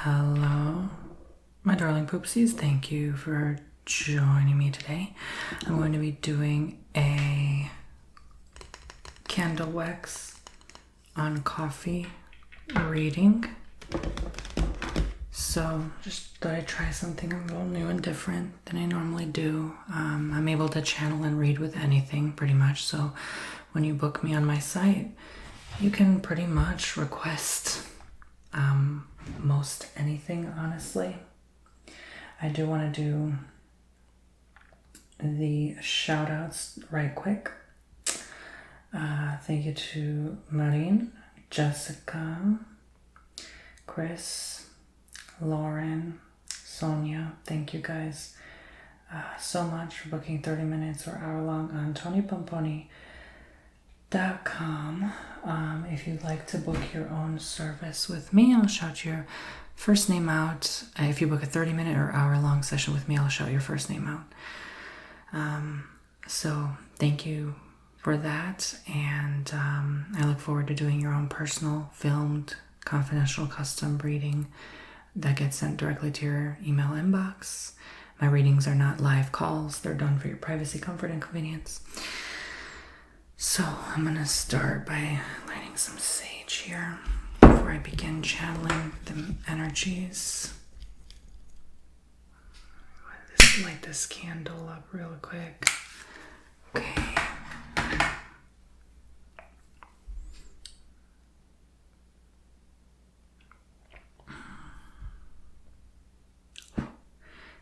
Hello, my darling poopsies. Thank you for joining me today. I'm going to be doing a candle wax on coffee reading. So just thought I'd try something a little new and different than I normally do. I'm able to channel and read with anything pretty much. So when you book me on my site, you can pretty much request most anything, honestly. I do want to do the shout outs right quick. Thank you to Marine, Jessica, Chris, Lauren, Sonia. Thank you guys so much for booking 30 minutes or hour long on TonyBomboni.com. If you'd like to book your own service with me, I'll shout your first name out. If you book a 30-minute or hour-long session with me, I'll shout your first name out. So thank you for that, and I look forward to doing your own personal, filmed, confidential, custom reading that gets sent directly to your email inbox. My readings are not live calls. They're done for your privacy, comfort, and convenience. So I'm going to start by lighting some sage here before I begin channeling the energies. Light this candle up real quick. Okay.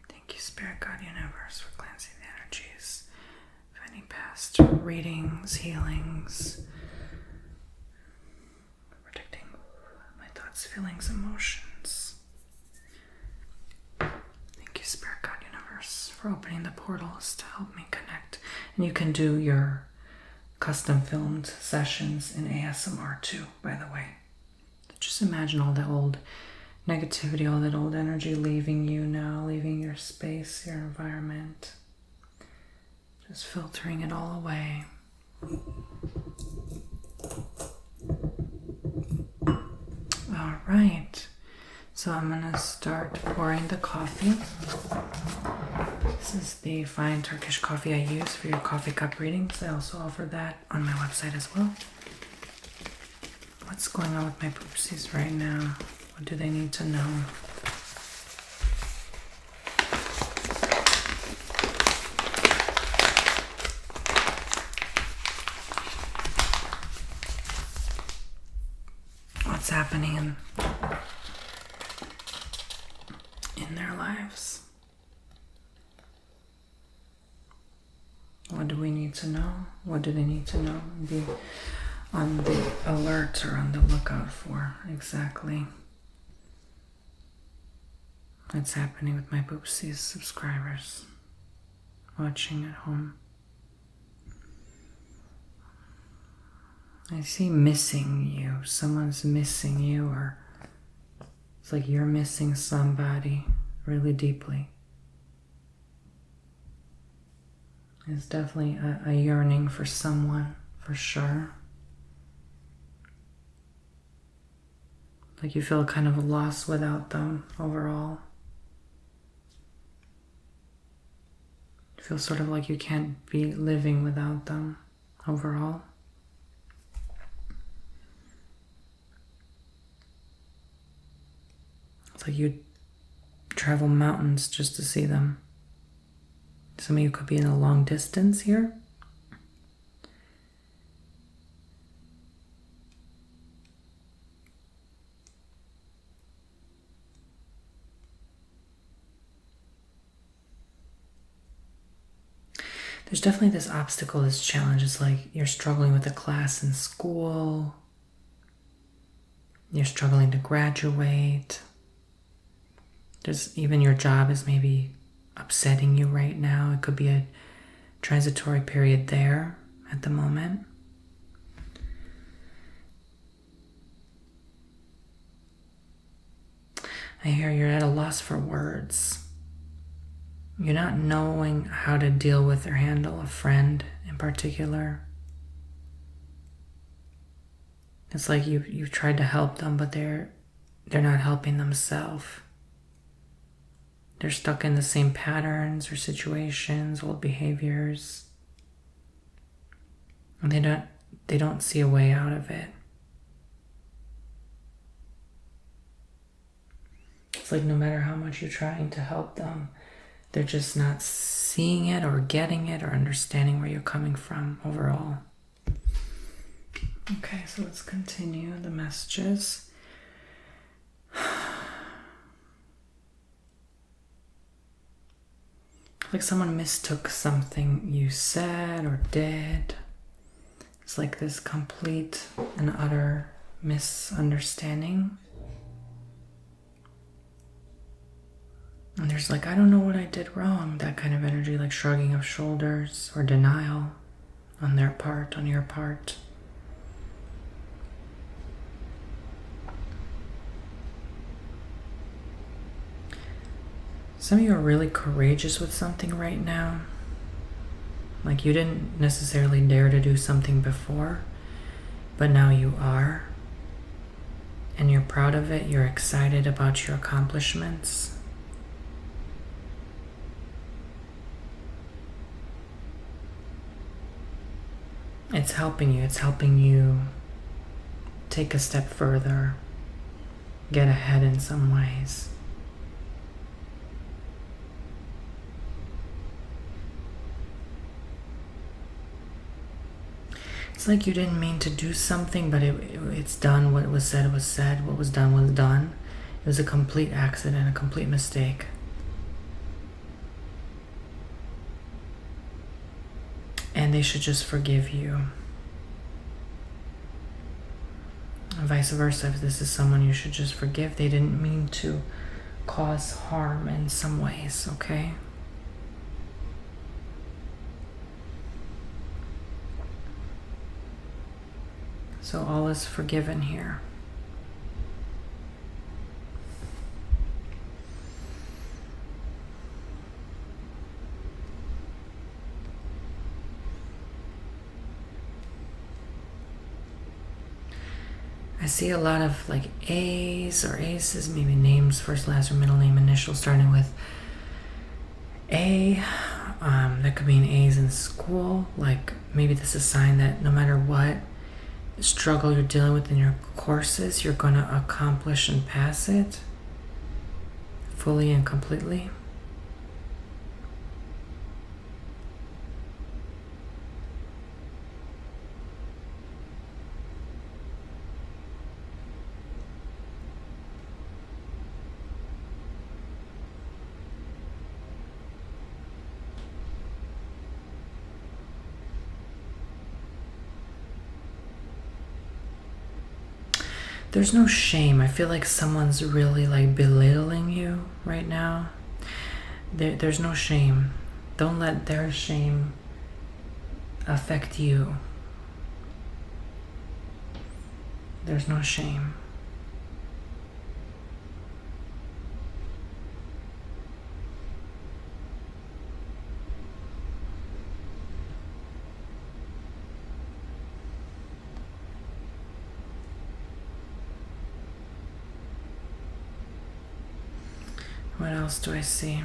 Thank you, Spirit God Universe, for cleansing the energies of any past readings, healings, protecting my thoughts, feelings, emotions. Thank you, Spirit God Universe, for opening the portals to help me connect. And you can do your custom filmed sessions in ASMR too, by the way. Just imagine all the old negativity, all that old energy leaving you now, leaving your space, your environment. Just filtering it all away. All right. So I'm going to start pouring the coffee. This is the fine Turkish coffee I use for your coffee cup readings. I also offer that on my website as well. What's going on with my poopsies right now? What do they need to know? What's happening in their lives? What do we need to know? What do they need to know? Be on the alert or on the lookout for exactly what's happening with my Boopsies subscribers watching at home. I see missing you. Someone's missing you, or it's like you're missing somebody really deeply. There's definitely a yearning for someone, for sure. Like you feel kind of lost without them overall. You feel sort of like you can't be living without them overall. It's like you travel mountains just to see them. Some of you could be in a long distance here. There's definitely this obstacle, this challenge. It's like you're struggling with a class in school. You're struggling to graduate. There's even your job is maybe upsetting you right now. It could be a transitory period there at the moment. I hear you're at a loss for words. You're not knowing how to deal with or handle a friend in particular. It's like you've tried to help them, but they're they're not helping themselves. They're stuck in the same patterns or situations, old behaviors. And they don't see a way out of it. It's like no matter how much you're trying to help them, they're just not seeing it or getting it or understanding where you're coming from overall. Okay, so let's continue the messages. Like someone mistook something you said or did. It's like this complete and utter misunderstanding. And there's like, I don't know what I did wrong. That kind of energy, like shrugging of shoulders or denial on their part, on your part. Some of you are really courageous with something right now. Like you didn't necessarily dare to do something before, but now you are. And you're proud of it. You're excited about your accomplishments. It's helping you. It's helping you take a step further, get ahead in some ways. It's like you didn't mean to do something, but it's done. What was said was said. What was done was done. It was a complete accident, a complete mistake. And they should just forgive you. And vice versa, if this is someone you should just forgive, they didn't mean to cause harm in some ways, okay? So all is forgiven here. I see a lot of like A's or aces, maybe names, first, last, or middle name, initial, starting with A. That could mean A's in school. Like maybe this is a sign that no matter what struggle you're dealing with in your courses, you're going to accomplish and pass it fully and completely. There's no shame. I feel like someone's really like belittling you right now. There's no shame. Don't let their shame affect you. There's no shame. What else do I see?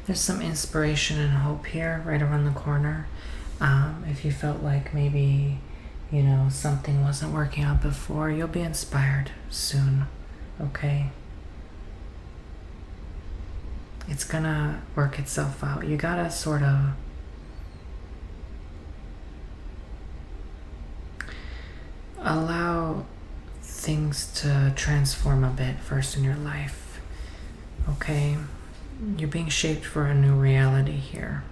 There's some inspiration and hope here right around the corner. If you felt like maybe, something wasn't working out before, you'll be inspired soon, okay? It's gonna work itself out. You gotta sort of allow things to transform a bit first in your life, okay? You're being shaped for a new reality here.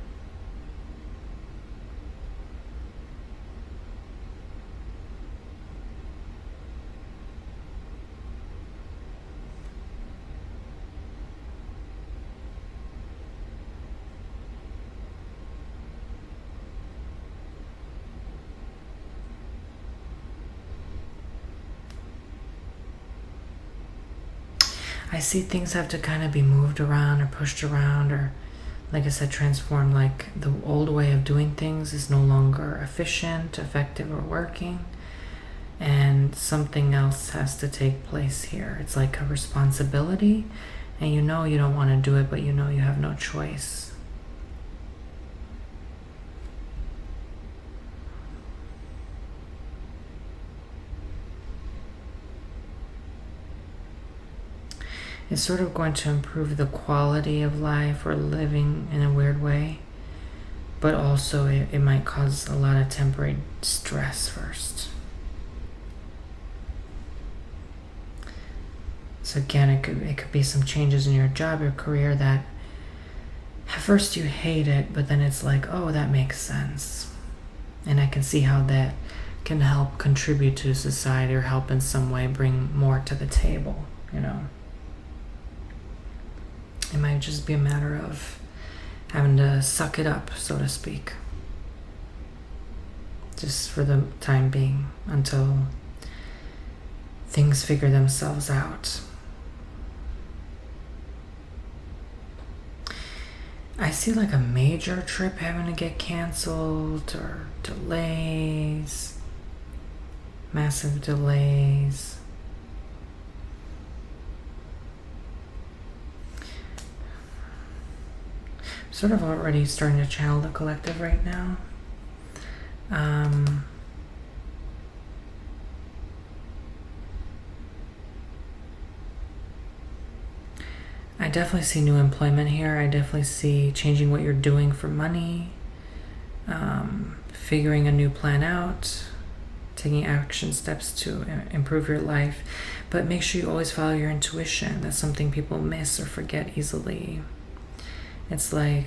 I see things have to kind of be moved around or pushed around, or like I said, transformed. Like the old way of doing things is no longer efficient, effective, or working. And something else has to take place here. It's like a responsibility, and you know you don't want to do it, but you know you have no choice. It's sort of going to improve the quality of life or living in a weird way, but also it might cause a lot of temporary stress first. So again, it could be some changes in your job, your career that at first you hate it, but then it's like, oh, that makes sense. And I can see how that can help contribute to society or help in some way bring more to the table, you know. It might just be a matter of having to suck it up, so to speak. Just for the time being, until things figure themselves out. I see like a major trip having to get canceled or delays, massive delays. Sort of already starting to channel the collective right now. I definitely see new employment here. I definitely see changing what you're doing for money, figuring a new plan out, taking action steps to improve your life. But make sure you always follow your intuition. That's something people miss or forget easily. It's like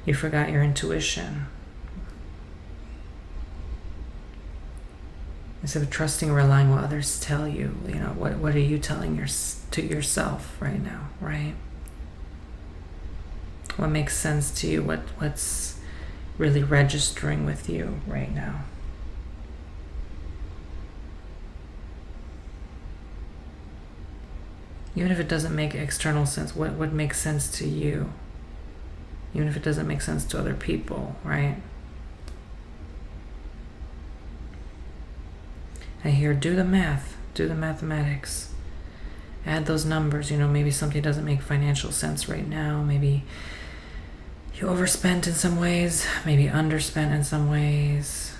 you forgot your intuition. Instead of trusting or relying on what others tell you, you know, what are you telling to yourself right now, right? What makes sense to you? What's really registering with you right now? Even if it doesn't make external sense, what makes sense to you? Even if it doesn't make sense to other people, right? I hear do the math, do the mathematics. Add those numbers, you know, maybe something doesn't make financial sense right now. Maybe you overspent in some ways, maybe underspent in some ways.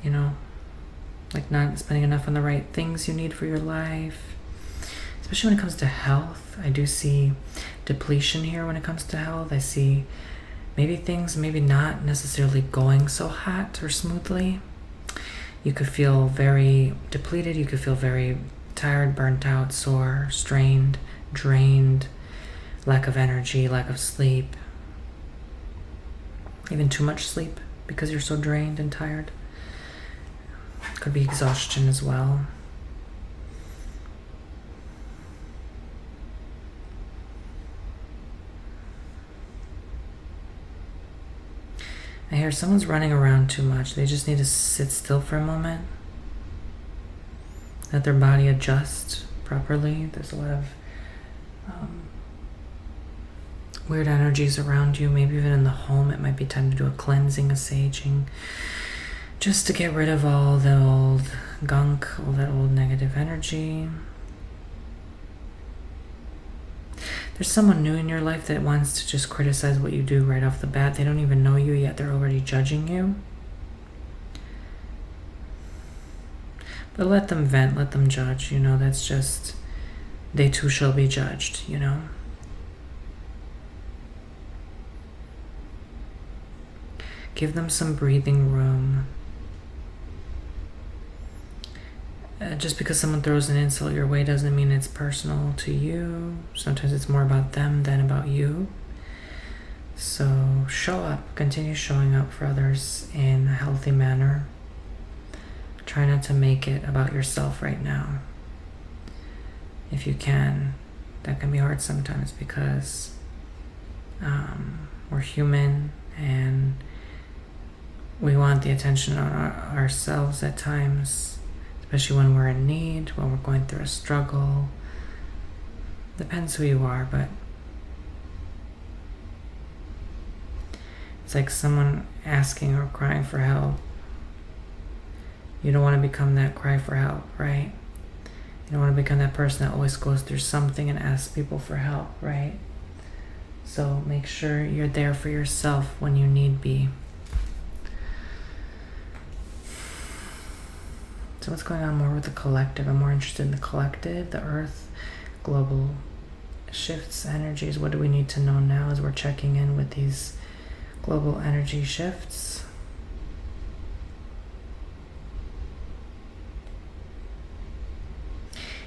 You know, like not spending enough on the right things you need for your life. Especially when it comes to health. I do see depletion here when it comes to health. I see maybe things maybe not necessarily going so hot or smoothly. You could feel very depleted. You could feel very tired, burnt out, sore, strained, drained, lack of energy, lack of sleep. Even too much sleep because you're so drained and tired. Could be exhaustion as well. I hear someone's running around too much. They just need to sit still for a moment. Let their body adjust properly. There's a lot of weird energies around you. Maybe even in the home, it might be time to do a cleansing, a saging. Just to get rid of all the old gunk, all that old negative energy. There's someone new in your life that wants to just criticize what you do right off the bat. They don't even know you yet. They're already judging you. But let them vent, let them judge. You know, that's just, they too shall be judged, you know. Give them some breathing room. Just because someone throws an insult your way doesn't mean it's personal to you. Sometimes it's more about them than about you. So show up, continue showing up for others in a healthy manner. Try not to make it about yourself right now. If you can, that can be hard sometimes because we're human and we want the attention on ourselves at times. Especially when we're in need, when we're going through a struggle. Depends who you are, but it's like someone asking or crying for help. You don't want to become that cry for help, right? You don't want to become that person that always goes through something and asks people for help, right? So make sure you're there for yourself when you need be. So what's going on more with the collective? I'm more interested in the collective, the earth, global shifts, energies. What do we need to know now as we're checking in with these global energy shifts?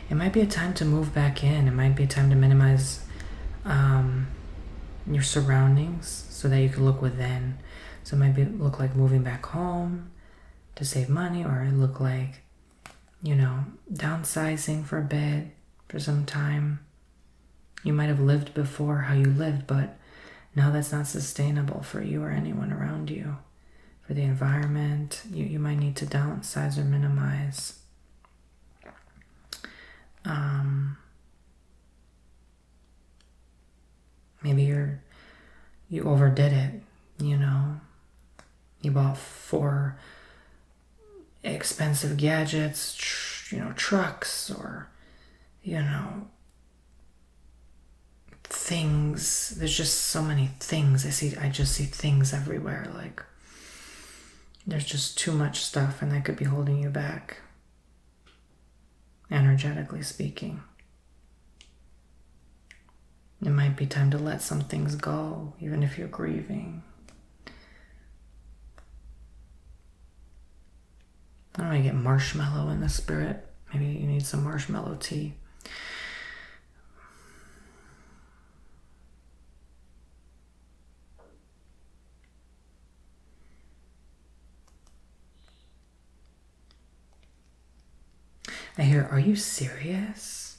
It might be a time to move back in. It might be a time to minimize your surroundings so that you can look within. So it might look like moving back home to save money, or it look like, downsizing for a bit, for some time. You might have lived before how you lived, but now that's not sustainable for you or anyone around you. For the environment, you might need to downsize or minimize. Maybe you overdid it, You bought 4 expensive gadgets, trucks, or, things. There's just so many things. I just see things everywhere. Like, there's just too much stuff, and that could be holding you back, energetically speaking. It might be time to let some things go, even if you're grieving. I don't know, you get marshmallow in the spirit. Maybe you need some marshmallow tea. I hear, are you serious?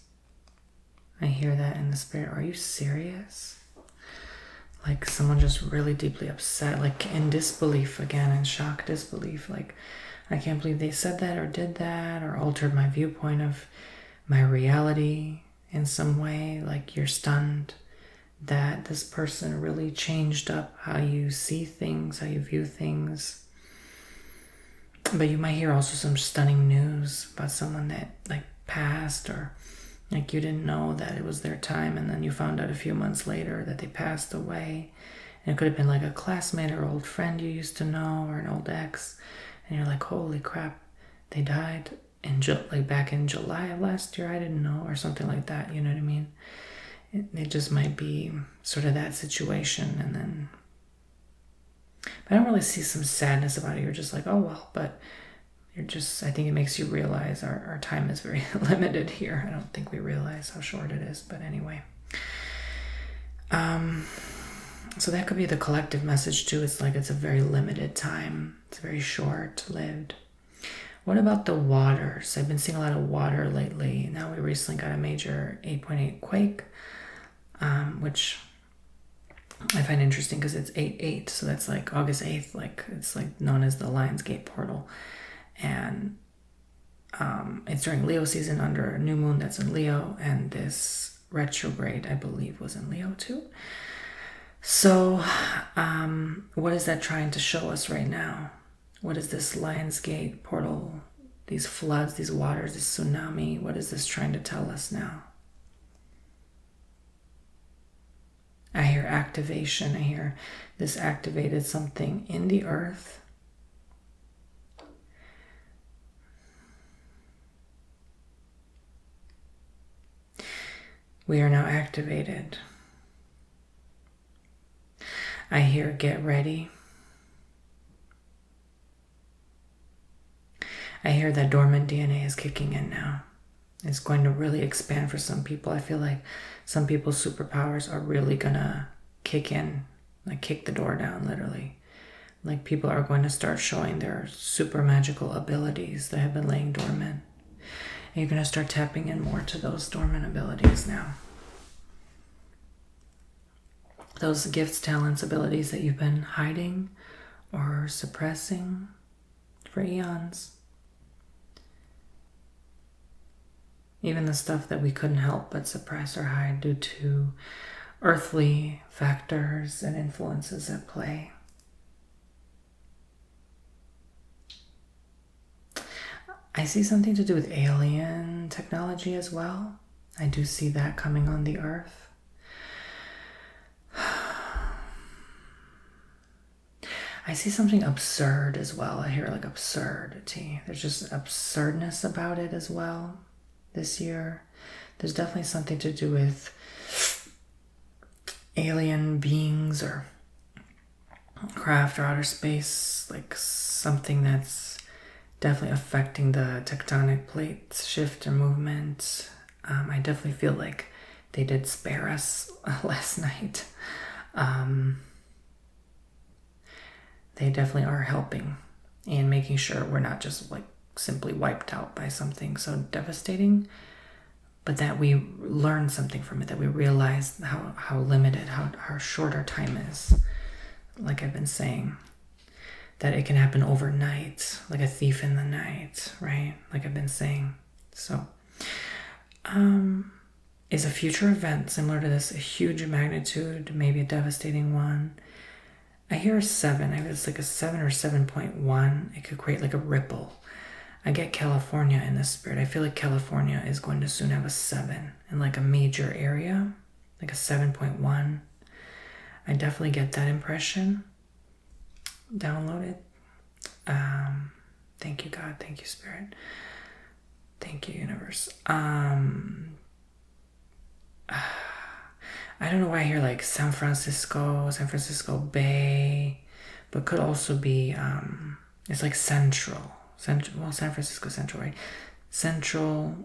I hear that in the spirit. Are you serious? Like someone just really deeply upset, like in disbelief again, in shock, disbelief. Like, I can't believe they said that or did that or altered my viewpoint of my reality in some way. Like, you're stunned that this person really changed up how you see things, how you view things. But you might hear also some stunning news about someone that passed, or you didn't know that it was their time, and then you found out a few months later that they passed away. And it could have been a classmate or old friend you used to know, or an old ex, and you're like, holy crap, they died in back in July of last year. I didn't know, or something like that. You know what I mean? It just might be sort of that situation, and then. But I don't really see some sadness about it. You're just like, oh well, but. I think it makes you realize our time is very limited here. I don't think we realize how short it is, but anyway. So that could be the collective message too. It's like it's a very limited time. It's very short-lived. What about the waters? I've been seeing a lot of water lately. Now we recently got a major 8.8 quake, which I find interesting because it's 8/8, so that's like August 8th. It's known as the Lionsgate portal. And it's during Leo season under a new moon that's in Leo, and this retrograde, I believe, was in Leo too. So what is that trying to show us right now? What is this Lionsgate portal, these floods, these waters, this tsunami? What is this trying to tell us now? I hear activation. I hear this activated something in the earth. We are now activated. I hear get ready. I hear that dormant DNA is kicking in now. It's going to really expand for some people. I feel like some people's superpowers are really gonna kick in, kick the door down, literally. People are going to start showing their super magical abilities that have been laying dormant. And you're going to start tapping in more to those dormant abilities now. Those gifts, talents, abilities that you've been hiding or suppressing for eons. Even the stuff that we couldn't help but suppress or hide due to earthly factors and influences at play. I see something to do with alien technology as well. I do see that coming on the earth. I see something absurd as well. I hear like absurdity. There's just absurdness about it as well this year. There's definitely something to do with alien beings or craft or outer space, like something that's definitely affecting the tectonic plates shift or movement. I definitely feel like they did spare us last night. They definitely are helping and making sure we're not just like simply wiped out by something so devastating, but that we learn something from it, that we realize how limited, how short our time is. Like I've been saying, that it can happen overnight, like a thief in the night, right? Like I've been saying. So, is a future event similar to this a huge magnitude, maybe a devastating one? I hear a 7. I it's like a 7 or 7.1. It could create like a ripple. I get California in this spirit. I feel like California is going to soon have a 7 in like a major area, like a 7.1. I definitely get that impression. Download it. Thank you, God. Thank you, Spirit. Thank you, Universe. I don't know why I hear like San Francisco Bay, but could also be, it's like central, well, San Francisco Central, right? Central,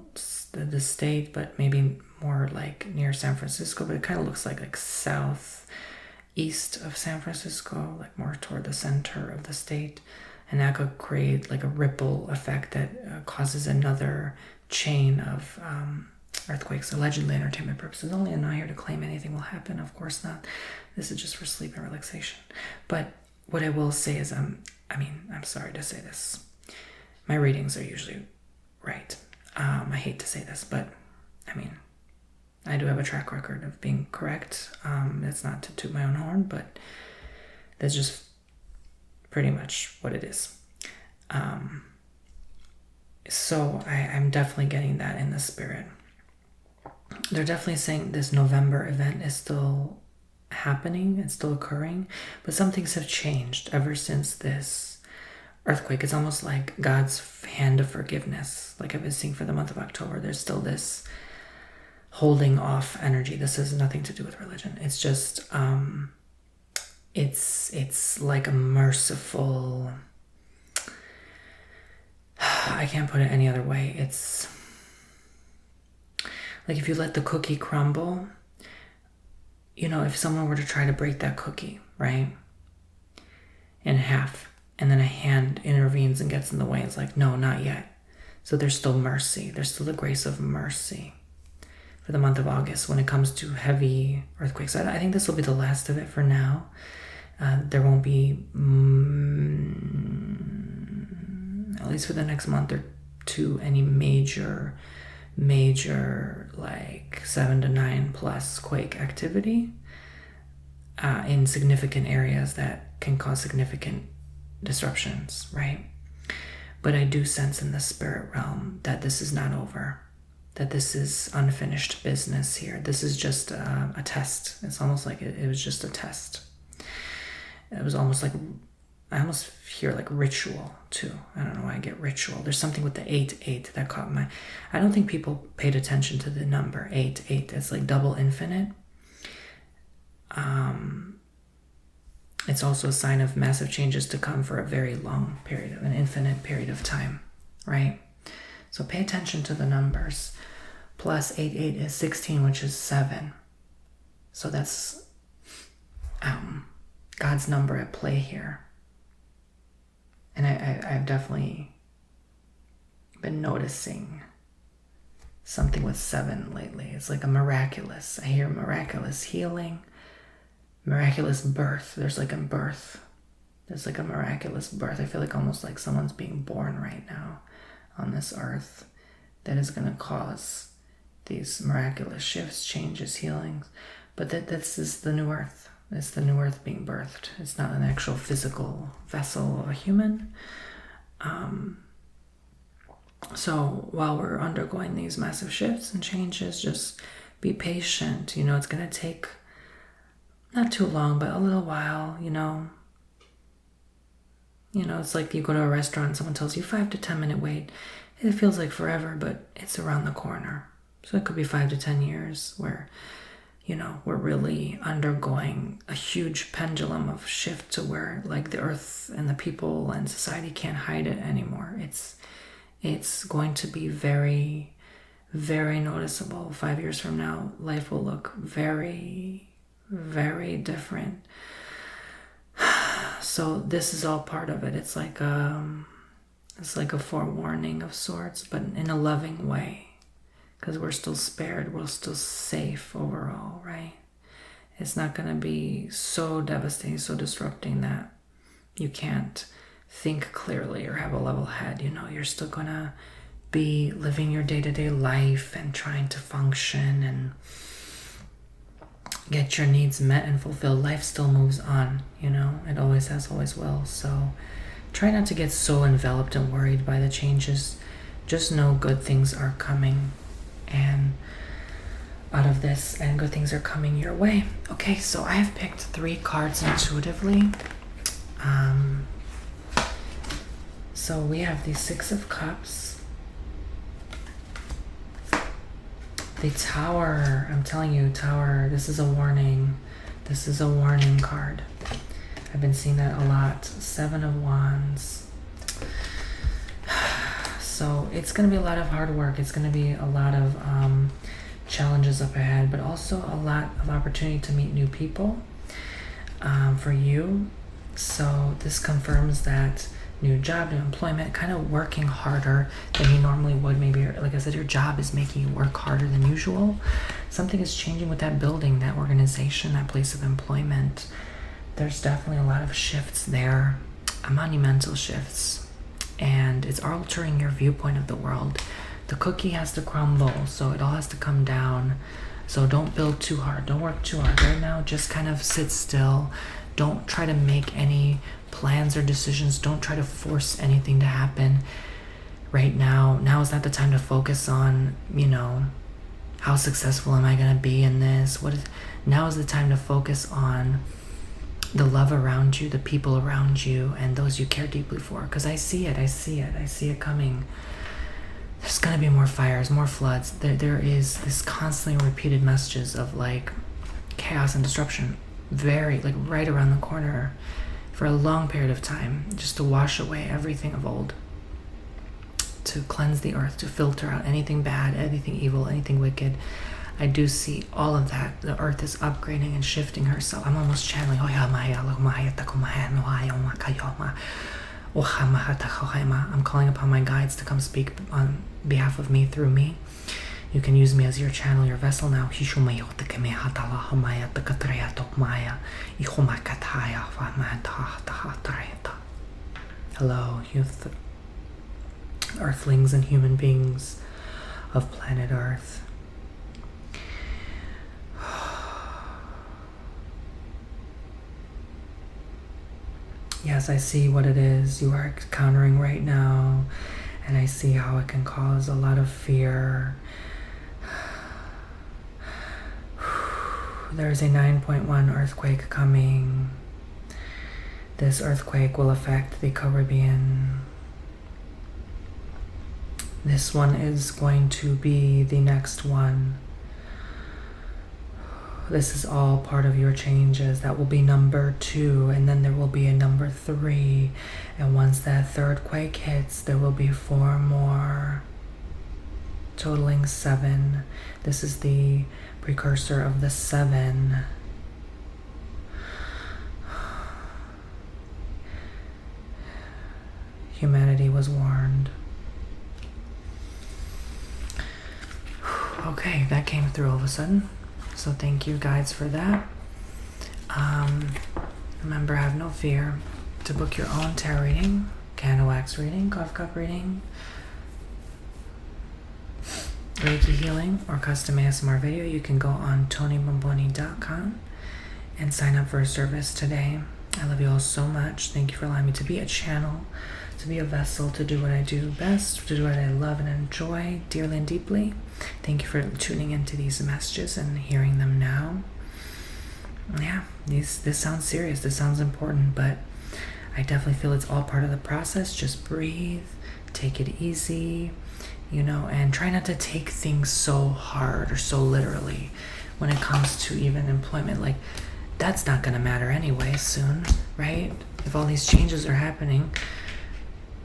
the state, but maybe more like near San Francisco, but it kind of looks like south east of San Francisco, like more toward the center of the state. And that could create like a ripple effect that causes another chain of earthquakes, allegedly entertainment purposes only. I'm not here to claim anything will happen, of course not. This is just for sleep and relaxation. But what I will say is, I'm sorry to say this. My readings are usually right. I hate to say this, but I do have a track record of being correct. It's not to toot my own horn, but that's just pretty much what it is. So I'm definitely getting that in the spirit. They're definitely saying this November event is still happening, it's still occurring, but some things have changed ever since this earthquake. It's almost like God's hand of forgiveness. Like I've been seeing for the month of October, there's still this holding off energy. This has nothing to do with religion. It's just, it's like a merciful, I can't put it any other way. It's like if you let the cookie crumble, if someone were to try to break that cookie, right, in half, and then a hand intervenes and gets in the way, it's like, no, not yet. So there's still mercy. There's still the grace of mercy for the month of August when it comes to heavy earthquakes. I think this will be the last of it for now. There won't be, at least for the next month or two, any major like 7 to 9 plus quake activity in significant areas that can cause significant disruptions, right? But I do sense in the spirit realm that this is not over, that this is unfinished business here. This is just a test. It's almost like it was just a test. It was almost like, I almost hear like ritual too. I don't know why I get ritual. There's something with the 8 that caught my, I don't think people paid attention to the number 8. It's like double infinite. It's also a sign of massive changes to come for a very long period of an infinite period of time, right? So pay attention to the numbers. Plus 8 is 16, which is 7. So that's God's number at play here. And I've definitely been noticing something with 7 lately. It's like a miraculous. I hear miraculous healing, miraculous birth. There's like a birth. There's like a miraculous birth. I feel like almost like someone's being born right now on this earth. that is going to cause these miraculous shifts, changes, healings. But this is the new earth. It's the new earth being birthed. It's not an actual physical vessel of a human. So while we're undergoing these massive shifts and changes, just be patient. It's going to take not too long, but a little while, it's like you go to a restaurant, someone tells you 5 to 10 minute wait. It feels like forever, but it's around the corner. So it could be 5 to 10 years where, we're really undergoing a huge pendulum of shift to where like the earth and the people and society can't hide it anymore. It's going to be very, very noticeable. 5 years from now, life will look very, very different. So this is all part of it. It's like a forewarning of sorts, but in a loving way, because we're still spared. We're still safe overall, right? It's not going to be so devastating, so disrupting that you can't think clearly or have a level head. You're still going to be living your day-to-day life and trying to function and get your needs met and fulfilled. Life still moves on, it always has, always will. So try not to get so enveloped and worried by the changes. Just know good things are coming and out of this, and good things are coming your way. Okay, so I have picked 3 cards intuitively. So we have the 6 of Cups, the Tower. I'm telling you, Tower, this is a warning. This is a warning card. I've been seeing that a lot. 7 of Wands. So it's going to be a lot of hard work. It's going to be a lot of challenges up ahead, but also a lot of opportunity to meet new people for you. So this confirms that new job, new employment, kind of working harder than you normally would. Maybe, like I said, your job is making you work harder than usual. Something is changing with that building, that organization, that place of employment. There's definitely a lot of shifts there, monumental shifts, and it's altering your viewpoint of the world. The cookie has to crumble, so it all has to come down. So don't build too hard. Don't work too hard right now. Just kind of sit still. Don't try to make any plans or decisions. Don't try to force anything to happen right now. Now is not the time to focus on, how successful am I going to be in this? Now is the time to focus on the love around you, the people around you, and those you care deeply for. Because I see it coming. There's going to be more fires, more floods. There is this constantly repeated messages of like chaos and disruption, very like right around the corner for a long period of time, just to wash away everything of old, to cleanse the earth, to filter out anything bad, anything evil, anything wicked. I do see all of that. The earth is upgrading and shifting herself. I'm almost channeling. I'm calling upon my guides to come speak on behalf of me, through me. You can use me as your channel, your vessel now. Hello, you earthlings and human beings of planet Earth. Yes, I see what it is you are encountering right now, and I see how it can cause a lot of fear. There's a 9.1 earthquake coming. This earthquake will affect the Caribbean. This one is going to be the next one. This is all part of your changes. That will be number 2, and then there will be a number 3. And once that third quake hits, there will be 4 more, totaling 7. This is the precursor of the 7. Humanity was warned. Okay, that came through all of a sudden. So thank you, guides, for that. Remember, have no fear. To book your own tarot reading, candle wax reading, coffee cup reading, Reiki healing or custom ASMR video, you can go on tonybomboni.com and sign up for a service today. I love you all so much. Thank you for allowing me to be a channel, to be a vessel, to do what I do best, to do what I love and enjoy dearly and deeply. Thank you for tuning into these messages and hearing them now. Yeah, this sounds serious. This sounds important, but I definitely feel it's all part of the process. Just breathe, take it easy, and try not to take things so hard or so literally when it comes to even employment. Like, that's not going to matter anyway soon, right? If all these changes are happening,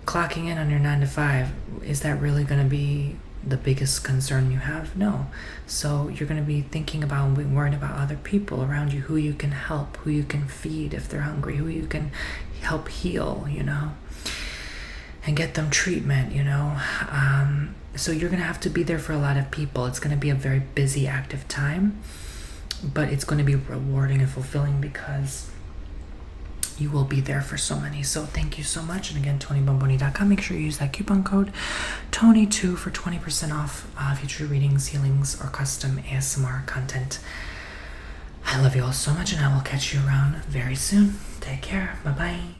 clocking in on your 9 to 5, is that really going to be the biggest concern you have? No. So you're going to be thinking about and worrying about other people around you, who you can help, who you can feed if they're hungry, who you can help heal, and get them treatment, so you're going to have to be there for a lot of people. It's going to be a very busy, active time, but it's going to be rewarding and fulfilling because you will be there for so many. So thank you so much. And again, tonybomboni.com. Make sure you use that coupon code Tony2 for 20% off future readings, healings, or custom ASMR content. I love you all so much, and I will catch you around very soon. Take care. Bye-bye.